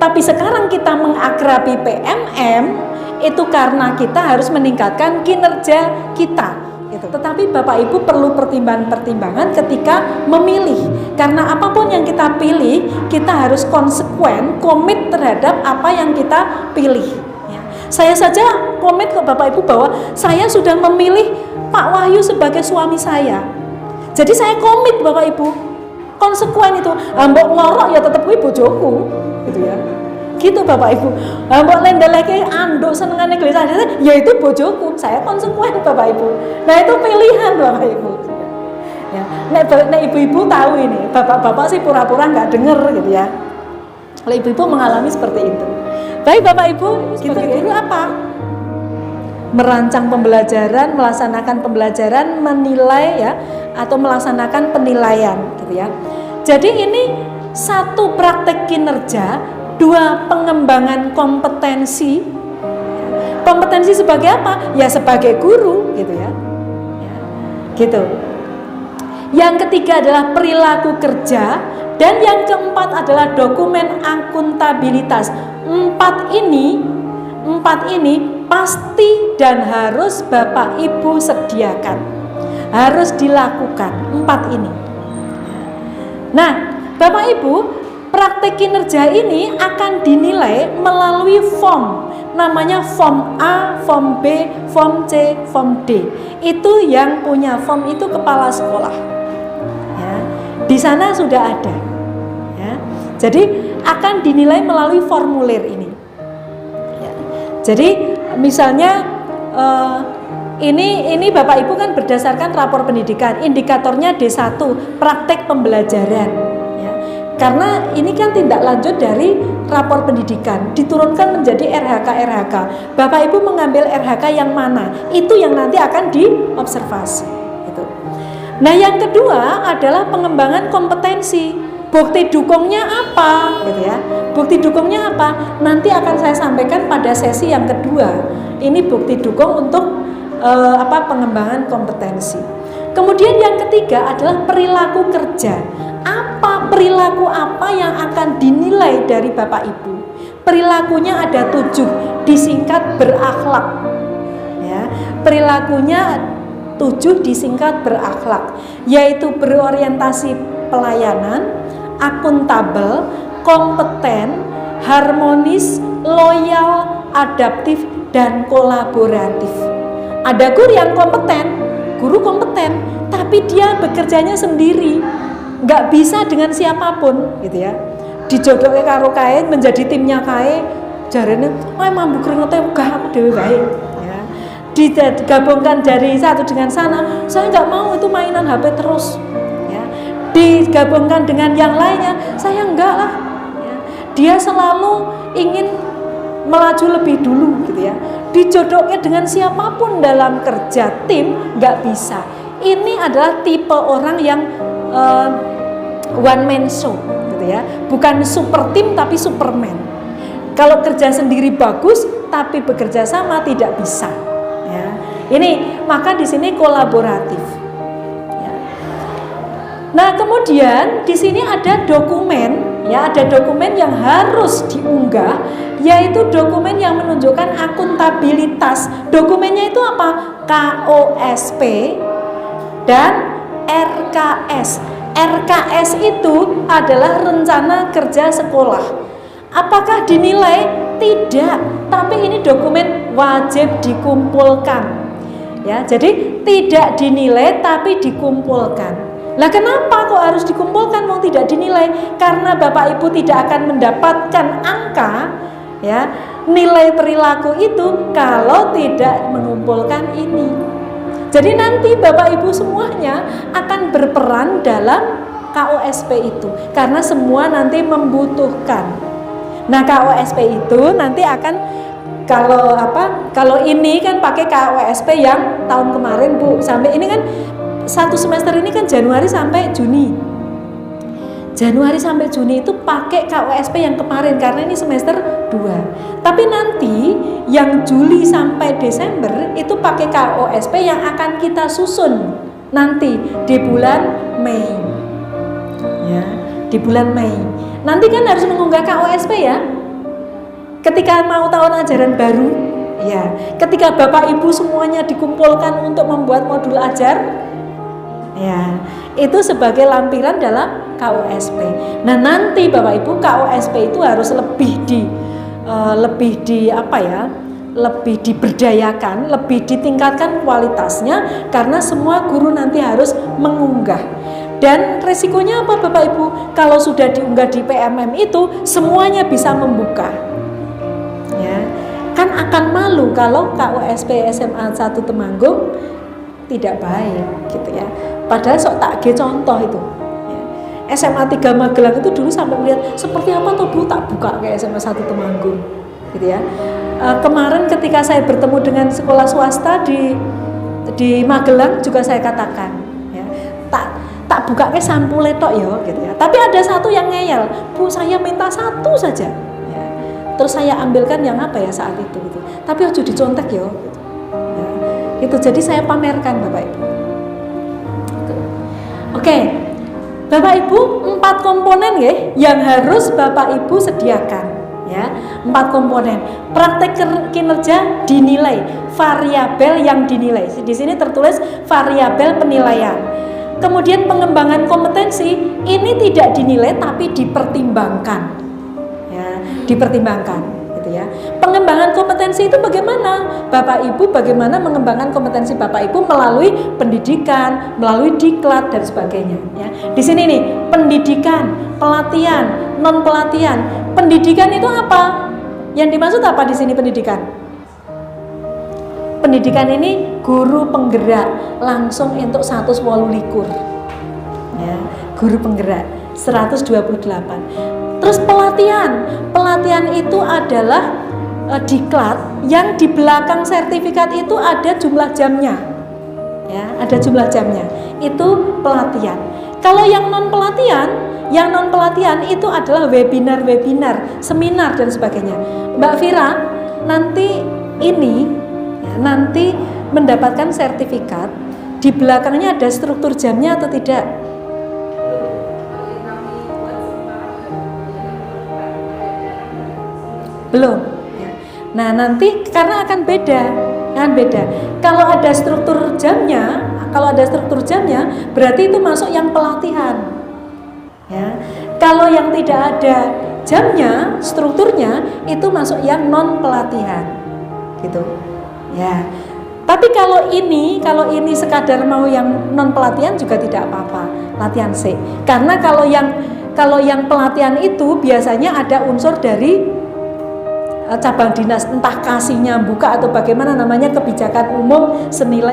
Tapi sekarang kita mengakrabi PMM itu karena kita harus meningkatkan kinerja kita. Gitu. Tetapi Bapak Ibu perlu pertimbangan-pertimbangan ketika memilih. Karena apapun yang kita pilih, kita harus konsekuen, komit terhadap apa yang kita pilih. Ya. Saya saja komit ke Bapak Ibu bahwa saya sudah memilih Pak Wahyu sebagai suami saya. Jadi saya komit Bapak Ibu, konsekuen itu. Mbok ngorok ya tetap kuwi bojoku, gitu ya. Gitu Bapak Ibu. Mbok lendeleke anduk senengane gelisah, ya itu bojoku. Saya konsekuen Bapak Ibu. Nah itu pilihan Bapak Ibu. Ya, nek ibu-ibu tahu ini, bapak-bapak sih pura-pura nggak denger gitu ya. Kalau ibu-ibu mengalami seperti itu. Baik Bapak Ibu, sebagai guru apa? Merancang pembelajaran, melaksanakan pembelajaran, menilai ya, atau melaksanakan penilaian gitu ya. Jadi ini satu praktek kinerja, dua pengembangan kompetensi. Kompetensi sebagai apa? Ya sebagai guru gitu ya. Gitu. Yang ketiga adalah perilaku kerja, dan yang keempat adalah dokumen akuntabilitas. Empat ini pasti dan harus Bapak Ibu sediakan, harus dilakukan empat ini. Nah Bapak Ibu, praktek kinerja ini akan dinilai melalui form, namanya form A, form B, form C, form D. Itu yang punya form itu kepala sekolah ya. Di sana sudah ada ya. Jadi akan dinilai melalui formulir ini ya. Jadi misalnya ini Bapak Ibu kan berdasarkan rapor pendidikan, indikatornya D1 praktek pembelajaran ya. Karena ini kan tindak lanjut dari rapor pendidikan diturunkan menjadi RHK. Bapak Ibu mengambil RHK yang mana, itu yang nanti akan diobservasi gitu. Nah yang kedua adalah pengembangan kompetensi. Bukti dukungnya apa gitu ya. Bukti dukungnya apa? Nanti akan saya sampaikan pada sesi yang kedua. Ini bukti dukung untuk pengembangan kompetensi. Kemudian yang ketiga adalah perilaku kerja. Perilaku apa yang akan dinilai dari Bapak Ibu? Perilakunya ada 7, disingkat berakhlak ya. Perilakunya 7 disingkat berakhlak, yaitu berorientasi pelayanan, akuntabel, kompeten, harmonis, loyal, adaptif, dan kolaboratif. Ada guru yang guru kompeten, tapi dia bekerjanya sendiri, nggak bisa dengan siapapun gitu ya. Dijodohke karo kae, menjadi timnya kae, jarene mambu keringetnya gak aku dewe baik ya. Digabungkan dari satu dengan sana, saya nggak mau itu mainan HP terus ya. Digabungkan dengan yang lainnya, saya enggak lah ya. Dia selalu ingin melaju lebih dulu gitu ya. Dijodohnya dengan siapapun dalam kerja tim nggak bisa. Ini adalah tipe orang yang one man show gitu ya. Bukan super tim tapi superman. Kalau kerja sendiri bagus tapi bekerja sama tidak bisa ya. Ini maka di sini kolaboratif ya. Nah kemudian di sini ada dokumen ya, ada dokumen yang harus diunggah, yaitu dokumen yang menunjukkan akuntabilitas. Dokumennya itu apa? KOSP dan RKS. RKS itu adalah rencana kerja sekolah. Apakah dinilai? Tidak, tapi ini dokumen wajib dikumpulkan ya. Jadi tidak dinilai tapi dikumpulkan. Lah kenapa kok harus dikumpulkan mau tidak dinilai? Karena Bapak Ibu tidak akan mendapatkan angka ya, nilai perilaku itu kalau tidak mengumpulkan ini. Jadi nanti Bapak Ibu semuanya akan berperan dalam KOSP itu karena semua nanti membutuhkan. Nah, KOSP itu nanti akan kalau ini kan pakai KOSP yang tahun kemarin Bu, sampai ini kan satu semester ini kan Januari sampai Juni. Januari sampai Juni itu pakai KOSP yang kemarin karena ini semester 2. Tapi nanti yang Juli sampai Desember itu pakai KOSP yang akan kita susun nanti di bulan Mei. Ya, di bulan Mei. Nanti kan harus mengunggah KOSP ya. Ketika mau tahun ajaran baru, ya, ketika Bapak Ibu semuanya dikumpulkan untuk membuat modul ajar, ya, itu sebagai lampiran dalam KUSP. Nah, nanti Bapak Ibu KUSP itu harus lebih diberdayakan, lebih ditingkatkan kualitasnya, karena semua guru nanti harus mengunggah. Dan resikonya apa Bapak Ibu? Kalau sudah diunggah di PMM itu semuanya bisa membuka. Ya, kan akan malu kalau KUSP SMA 1 Temanggung tidak baik gitu ya. Padahal sok tak contoh itu. Ya. SMA 3 Magelang itu dulu sampai melihat seperti apa tuh Bu tak buka kayak SMA 1 Temanggung gitu ya. Kemarin ketika saya bertemu dengan sekolah swasta di Magelang juga saya katakan ya, tak buka ke sampul tok ya gitu ya. Tapi ada satu yang ngeyel, Bu saya minta satu saja. Ya. Terus saya ambilkan yang apa ya saat itu gitu. Tapi ojo dicontek ya. Gitu. Ya. Itu jadi saya pamerkan Bapak Ibu. Oke. Bapak Ibu 4 komponen ya yang harus Bapak Ibu sediakan. Ya, 4 komponen. Praktek kinerja dinilai, variabel yang dinilai. Di sini tertulis variabel penilaian. Kemudian pengembangan kompetensi ini tidak dinilai tapi dipertimbangkan. Ya, dipertimbangkan gitu ya. Pengembangan kompetensi itu bagaimana? Bapak Ibu bagaimana mengembangkan kompetensi Bapak Ibu melalui pendidikan, melalui diklat dan sebagainya ya. Di sini nih, pendidikan, pelatihan, non pelatihan. Pendidikan itu apa? Yang dimaksud apa di sini pendidikan? Pendidikan ini guru penggerak langsung untuk 128 ya, guru penggerak 128. Terus pelatihan itu adalah diklat yang di belakang sertifikat itu ada jumlah jamnya ya, ada jumlah jamnya, itu pelatihan. Kalau yang non pelatihan itu adalah webinar, seminar dan sebagainya. Mbak Vira nanti mendapatkan sertifikat, di belakangnya ada struktur jamnya atau tidak? Belum. Nah nanti karena akan beda. Kalau ada struktur jamnya, berarti itu masuk yang pelatihan. Ya. Kalau yang tidak ada jamnya, strukturnya itu masuk yang non pelatihan, gitu. Ya. Tapi kalau ini sekadar mau yang non pelatihan juga tidak apa-apa, latihan C. Karena kalau yang pelatihan itu biasanya ada unsur dari cabang dinas, entah kasihnya buka atau bagaimana namanya, kebijakan umum senilai